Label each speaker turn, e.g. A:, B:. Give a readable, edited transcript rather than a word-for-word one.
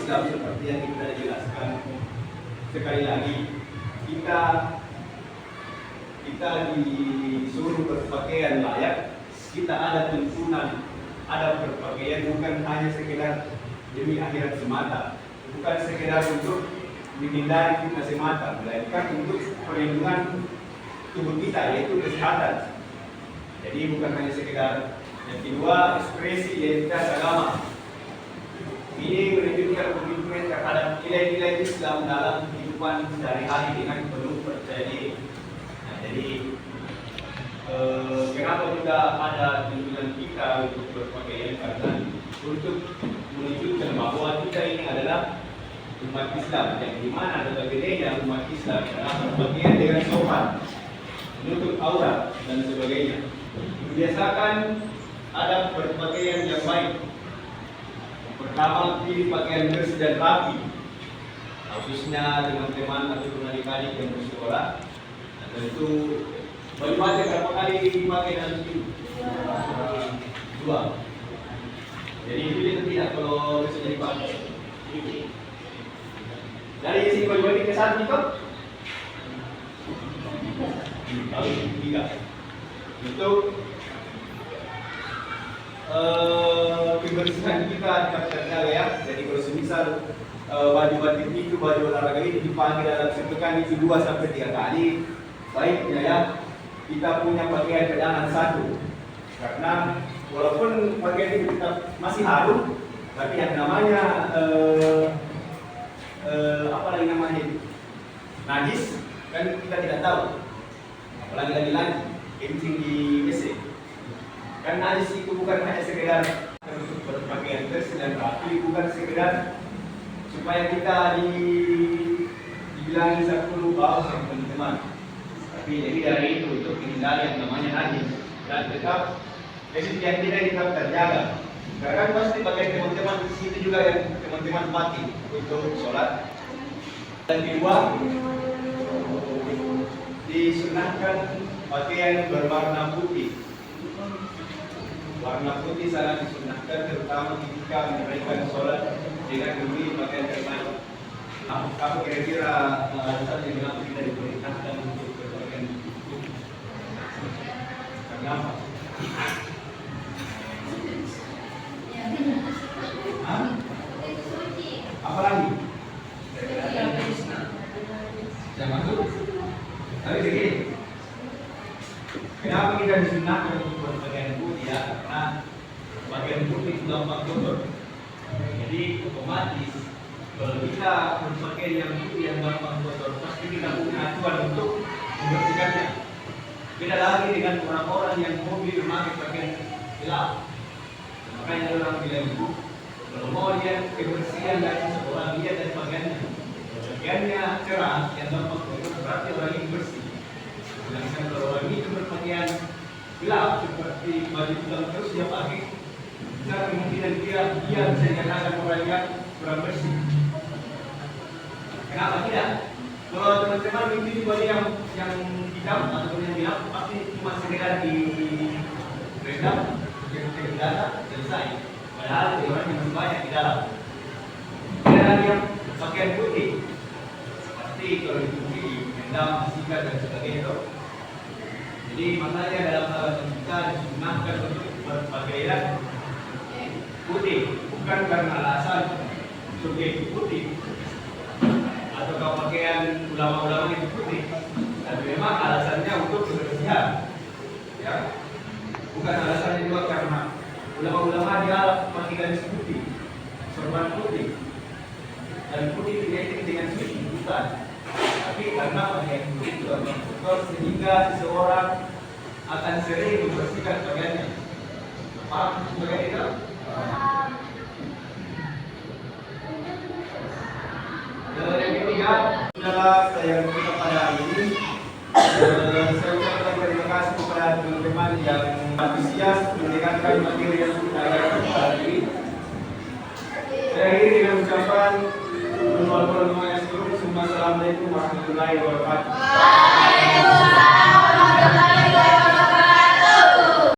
A: Islam seperti yang kita jelaskan. Sekali lagi, kita disuruh berpakaian layak. Kita ada tuntunan, ada berpakaian bukan hanya sekedar demi akhirat semata, bukan sekedar untuk menghindari fitnah semata, melainkan untuk perlindungan tubuh kita, yaitu kesehatan. Jadi bukan hanya sekedar. Yang kedua, ekspresi identitas agama. Ini menunjukkan komitmen terhadap nilai-nilai Islam dalam kehidupan sehari-hari dengan penuh percaya diri. Nah, jadi kenapa juga ada tuntunan kita untuk berpakaian, karena untuk menunjukkan bahwa kita ini adalah umat Islam, yang dimana notabene umat Islam adalah berpakaian dengan sopan, menutup aurat dan sebagainya. Biasakan ada berpakaian yang baik. Pertama, pilih pakaian bersih dan rapi, khususnya teman-teman atau adik-adik yang bersekolah. Nah, tentu baju batik berapa kali dipakai dalam seminggu? Dua. Jadi pilih tidak kalau bisa dipakai. Dari isi baju batik ke satu itu, lalu tiga. Itu kebersihan kita terjaga ya. Jadi kalau semisal baju batik itu, baju olahraga ini dipakai dalam sepekan itu 2 sampai 3 kali, baiknya ya kita punya pakaian cadangan 1 Karena walaupun pakaian itu tetap masih harum, tapi yang namanya apa lagi namanya itu? Najis kan kita tidak tahu. Apalagi lagi kencing di WC. Kan najis itu bukan hanya sekedar untuk berpakaian bersih dan rapi, bukan sekedar supaya kita dibilangin satu bau sama teman-teman. Tapi jadi dari itu untuk menghindari yang namanya najis dan tetap kesucian kita tetap terjaga. Karena kan pasti pakai teman-teman di situ juga yang teman-teman mati untuk sholat. Dan kedua, disunahkan pakaian berwarna putih. Warna putih sangat disunahkan terutama ketika mereka sholat dengan memilih pakaian terbaik. Apa kira-kira alasan yang mengapa kita diperintahkan untuk berpakaian putih? Kenapa? Hah? Apa lagi? Saya masuk. Tapi begini, kenapa kita disunahkan untuk berpakaian putih ya? Karena pakaian putih itu gampang kotor. Jadi otomatis kalau kita berpakaian yang putih yang gampang kotor, pasti kita punya acuan untuk membersihkannya. Beda lagi dengan orang-orang yang hobi memakai pakaian gelap. Makanya orang bilang itu, kalau mau lihat kebersihan dari seseorang, lihat dari pakaiannya. Pakaiannya cerah, yang gampang kotor, berarti orang ini bersih. Sedangkan kalau orang itu berpakaian gelap seperti baju pulang terus dia pakai, besar kemungkinan dia bisa dikatakan orang yang kurang bersih. Kenapa tidak? Kalau teman-teman mimpi baju yang hitam atau yang gelap pasti cuma sekedar di rendam, di data selesai. Padahal di orang yang banyak di dalam. Dan yang pakaian putih pasti kalau dicuci, rendam, sikat dan sebagainya. Jadi makanya dalam alasan kita disunahkan untuk berpakaian putih, bukan karena alasan subjektif putih atau kalau pakaian ulama-ulama itu putih, tapi memang alasannya untuk kebersihan, ya, bukan alasannya juga karena ulama-ulama dia pakai garis putih, sorban putih, dan putih identik dengan suci, bukan. Tapi karena pakaian putih itu kotor sehingga seseorang akan sering membersihkan pakaiannya. Paham sebagai itu? Yang ketiga adalah yang kita pada hari ini. Saya ucapkan terima kasih kepada teman-teman yang antusias mendengarkan materi yang kita ajarkan pada hari ini. Saya akhiri dengan ucapan Assalamualaikum warahmatullahi wabarakatuh.